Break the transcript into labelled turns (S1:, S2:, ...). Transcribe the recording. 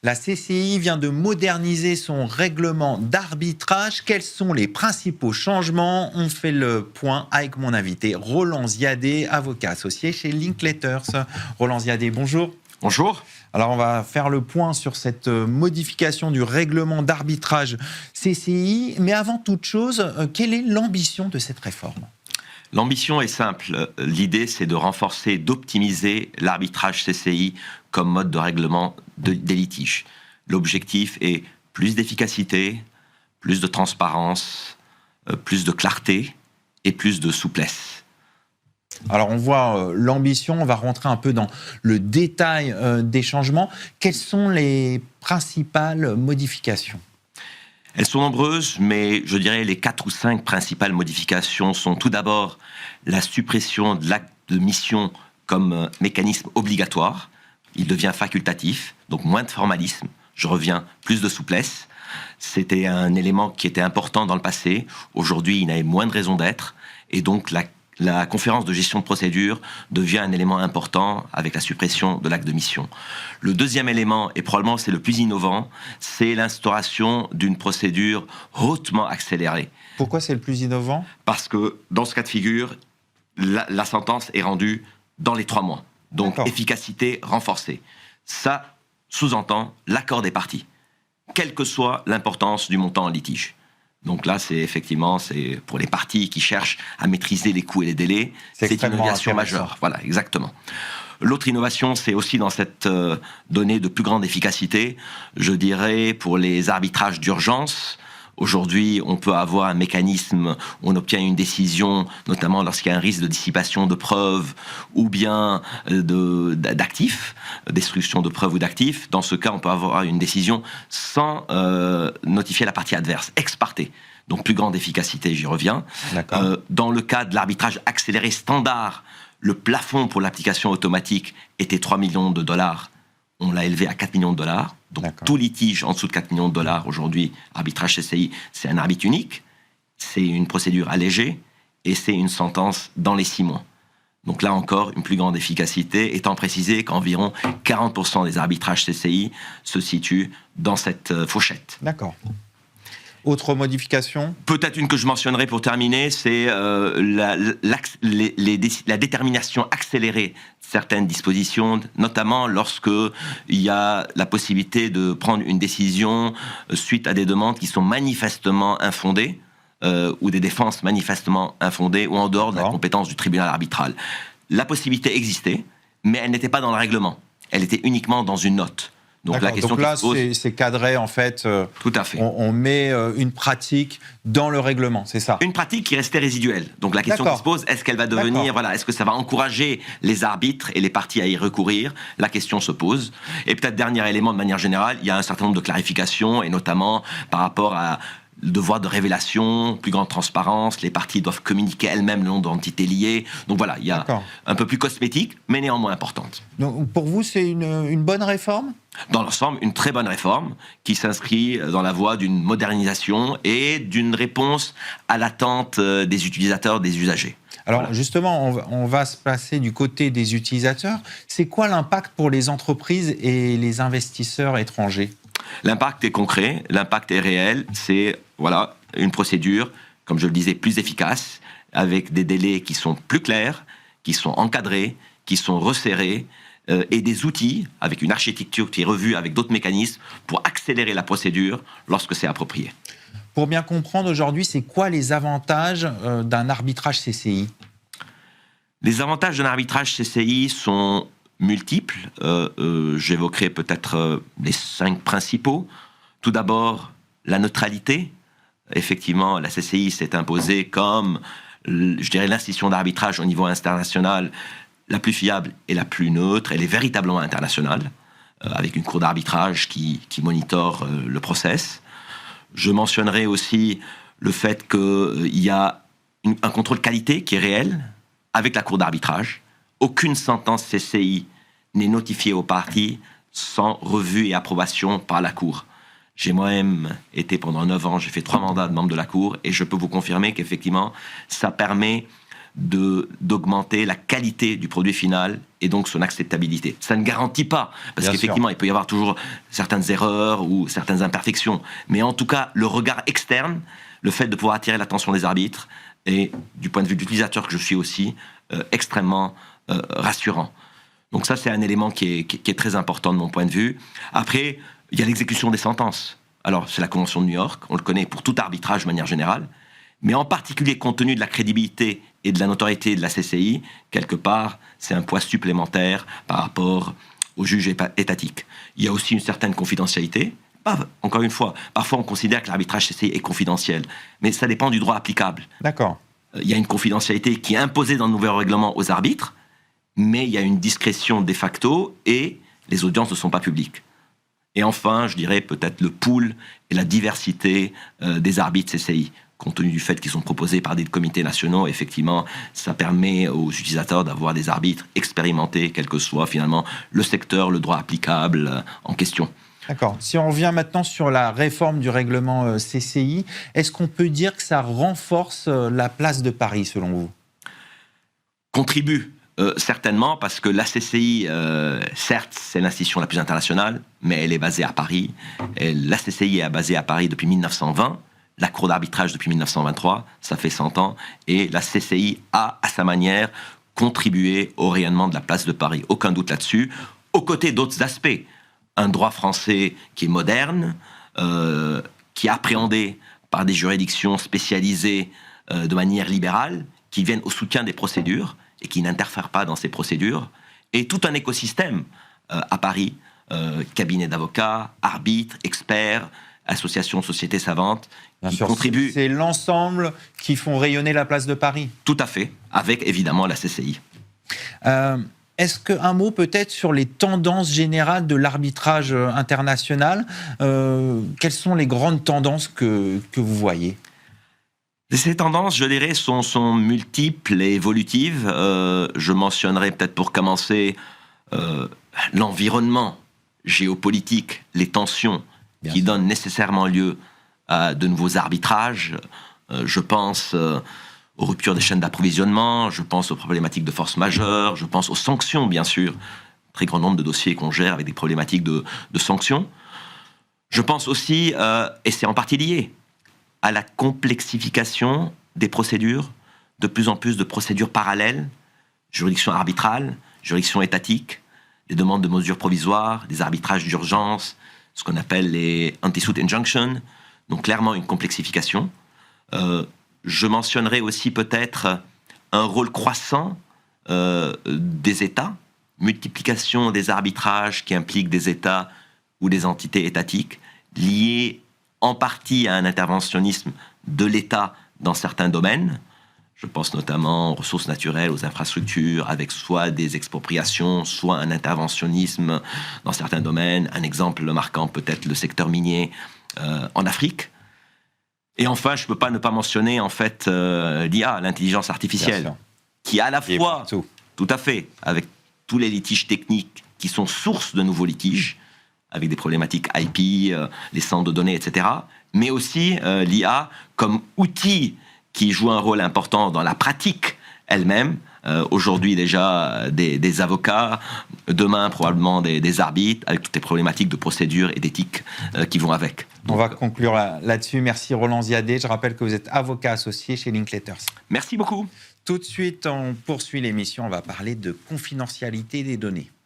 S1: La CCI vient de moderniser son règlement d'arbitrage. Quels sont les principaux changements? On fait le point avec mon invité, Roland Ziadé, avocat associé chez Linkletters. Roland Ziadé, bonjour.
S2: Bonjour.
S1: Alors, on va faire le point sur cette modification du règlement d'arbitrage CCI. Mais avant toute chose, quelle est l'ambition de cette réforme?
S2: L'ambition est simple. L'idée, c'est de renforcer, d'optimiser l'arbitrage CCI comme mode de règlement des litiges. L'objectif est plus d'efficacité, plus de transparence, plus de clarté et plus de souplesse.
S1: Alors, on voit l'ambition, on va rentrer un peu dans le détail des changements. Quelles sont les principales modifications ?
S2: Elles sont nombreuses, mais je dirais les 4 ou 5 principales modifications sont tout d'abord la suppression de l'acte de mission comme mécanisme obligatoire. Il devient facultatif, donc moins de formalisme. Je reviens, plus de souplesse. C'était un élément qui était important dans le passé. Aujourd'hui, il n'avait moins de raison d'être. Et donc, la conférence de gestion de procédure devient un élément important avec la suppression de l'acte de mission. Le deuxième élément, et probablement c'est le plus innovant, c'est l'instauration d'une procédure hautement accélérée.
S1: Pourquoi c'est le plus innovant ?
S2: Parce que dans ce cas de figure, la sentence est rendue dans les 3 mois. Donc efficacité renforcée. Ça sous-entend l'accord des parties, quelle que soit l'importance du montant en litige. Donc là, c'est pour les parties qui cherchent à maîtriser les coûts et les délais, c'est une innovation majeure. Voilà, exactement. L'autre innovation, c'est aussi dans cette donnée de plus grande efficacité, je dirais, pour les arbitrages d'urgence. Aujourd'hui, on peut avoir un mécanisme où on obtient une décision, notamment lorsqu'il y a un risque de dissipation de preuves ou bien d'actifs, destruction de preuves ou d'actifs. Dans ce cas, on peut avoir une décision sans notifier la partie adverse, ex parte. Donc plus grande efficacité, j'y reviens. Dans le cas de l'arbitrage accéléré standard, le plafond pour l'application automatique était 3 millions de dollars. On l'a élevé à 4 millions de dollars. Donc tout litige en dessous de 4 millions de dollars aujourd'hui, arbitrage CCI, c'est un arbitre unique, c'est une procédure allégée et c'est une sentence dans les 6 mois. Donc là encore, une plus grande efficacité, étant précisé qu'environ 40% des arbitrages CCI se situent dans cette fourchette.
S1: D'accord. Autre modification ?
S2: Peut-être une que je mentionnerai pour terminer, c'est la détermination accélérée de certaines dispositions, notamment lorsque il y a la possibilité de prendre une décision suite à des demandes qui sont manifestement infondées, ou des défenses manifestement infondées, ou en dehors de la compétence du tribunal arbitral. La possibilité existait, mais elle n'était pas dans le règlement. Elle était uniquement dans une note.
S1: Donc, la question là, c'est cadré, en fait.
S2: Tout à fait.
S1: On met une pratique dans le règlement, c'est ça?
S2: Une pratique qui restait résiduelle. Donc la question qui se pose, est-ce qu'elle va devenir, est-ce que ça va encourager les arbitres et les parties à y recourir? La question se pose. Et peut-être dernier élément, de manière générale, il y a un certain nombre de clarifications, et notamment par rapport à le devoir de révélation, plus grande transparence, les parties doivent communiquer elles-mêmes le nom d'entités liées. Donc voilà, il y a un peu plus cosmétique, mais néanmoins importante.
S1: Donc pour vous, c'est une bonne réforme ?
S2: Dans l'ensemble, une très bonne réforme qui s'inscrit dans la voie d'une modernisation et d'une réponse à l'attente des utilisateurs, des usagers.
S1: Alors justement, on va se placer du côté des utilisateurs. C'est quoi l'impact pour les entreprises et les investisseurs étrangers ?
S2: L'impact est concret, l'impact est réel. C'est une procédure, comme je le disais, plus efficace, avec des délais qui sont plus clairs, qui sont encadrés, qui sont resserrés, et des outils, avec une architecture qui est revue avec d'autres mécanismes, pour accélérer la procédure lorsque c'est approprié.
S1: Pour bien comprendre aujourd'hui, c'est quoi les avantages d'un arbitrage CCI ?
S2: Les avantages d'un arbitrage CCI sont multiples. J'évoquerai peut-être les 5 principaux. Tout d'abord, la neutralité. Effectivement, la CCI s'est imposée comme, je dirais, l'institution d'arbitrage au niveau international la plus fiable et la plus neutre. Elle est véritablement internationale, avec une cour d'arbitrage qui monitore le process. Je mentionnerai aussi le fait qu'il y a un contrôle qualité qui est réel avec la cour d'arbitrage. Aucune sentence CCI n'est notifiée aux parties sans revue et approbation par la cour. J'ai moi-même été pendant 9 ans, j'ai fait 3 mandats de membre de la cour et je peux vous confirmer qu'effectivement, ça permet d'augmenter la qualité du produit final et donc son acceptabilité. Ça ne garantit pas, parce qu'effectivement, il peut y avoir toujours certaines erreurs ou certaines imperfections. Mais en tout cas, le regard externe, le fait de pouvoir attirer l'attention des arbitres, est, du point de vue de l'utilisateur que je suis aussi, extrêmement rassurant. Donc ça, c'est un élément qui est très important de mon point de vue. Après, il y a l'exécution des sentences. Alors, c'est la Convention de New York, on le connaît pour tout arbitrage de manière générale, mais en particulier compte tenu de la crédibilité et de la notoriété de la CCI, quelque part, c'est un poids supplémentaire par rapport aux juges étatiques. Il y a aussi une certaine confidentialité. Encore une fois, parfois on considère que l'arbitrage CCI est confidentiel, mais ça dépend du droit applicable.
S1: D'accord.
S2: Il y a une confidentialité qui est imposée dans le nouvel règlement aux arbitres, mais il y a une discrétion de facto et les audiences ne sont pas publiques. Et enfin, je dirais peut-être le pool et la diversité des arbitres CCI. Compte tenu du fait qu'ils sont proposés par des comités nationaux, effectivement, ça permet aux utilisateurs d'avoir des arbitres expérimentés, quel que soit finalement le secteur, le droit applicable en question.
S1: D'accord. Si on revient maintenant sur la réforme du règlement CCI, est-ce qu'on peut dire que ça renforce la place de Paris, selon vous ?
S2: Contribue. Certainement, parce que la CCI, certes, c'est l'institution la plus internationale, mais elle est basée à Paris. Et la CCI est basée à Paris depuis 1920, la Cour d'arbitrage depuis 1923, ça fait 100 ans, et la CCI a, à sa manière, contribué au rayonnement de la place de Paris. Aucun doute là-dessus, aux côtés d'autres aspects. Un droit français qui est moderne, qui est appréhendé par des juridictions spécialisées de manière libérale, qui viennent au soutien des procédures, et qui n'interfèrent pas dans ces procédures, et tout un écosystème à Paris, cabinet d'avocats, arbitres, experts, associations, sociétés savantes, qui contribuent.
S1: C'est l'ensemble qui font rayonner la place de Paris.
S2: Tout à fait, avec évidemment la CCI.
S1: Est-ce qu'un mot peut-être sur les tendances générales de l'arbitrage international ? Quelles sont les grandes tendances que vous voyez ?
S2: Ces tendances, je dirais, sont multiples et évolutives. Je mentionnerai peut-être pour commencer l'environnement géopolitique, les tensions qui donnent nécessairement lieu à de nouveaux arbitrages. Je pense aux ruptures des chaînes d'approvisionnement, je pense aux problématiques de force majeure, je pense aux sanctions, bien sûr. Très grand nombre de dossiers qu'on gère avec des problématiques de sanctions. Je pense aussi, et c'est en partie lié, à la complexification des procédures, de plus en plus de procédures parallèles, juridiction arbitrale, juridiction étatique, des demandes de mesures provisoires, des arbitrages d'urgence, ce qu'on appelle les anti-suit injunctions, donc clairement une complexification. Je mentionnerai aussi peut-être un rôle croissant des États, multiplication des arbitrages qui impliquent des États ou des entités étatiques, liés en partie à un interventionnisme de l'État dans certains domaines. Je pense notamment aux ressources naturelles, aux infrastructures, avec soit des expropriations, soit un interventionnisme dans certains domaines. Un exemple marquant peut-être le secteur minier en Afrique. Et enfin, je ne peux pas ne pas mentionner en fait l'IA, l'intelligence artificielle, qui à la fois, tout à fait, avec tous les litiges techniques qui sont source de nouveaux litiges, avec des problématiques IP, les centres de données, etc. Mais aussi l'IA comme outil qui joue un rôle important dans la pratique elle-même. Aujourd'hui déjà des avocats, demain probablement des arbitres, avec toutes les problématiques de procédure et d'éthique qui vont avec.
S1: On va conclure là-dessus. Merci Roland Ziadé. Je rappelle que vous êtes avocat associé chez Linkletters.
S2: Merci beaucoup.
S1: Tout de suite, on poursuit l'émission. On va parler de confidentialité des données.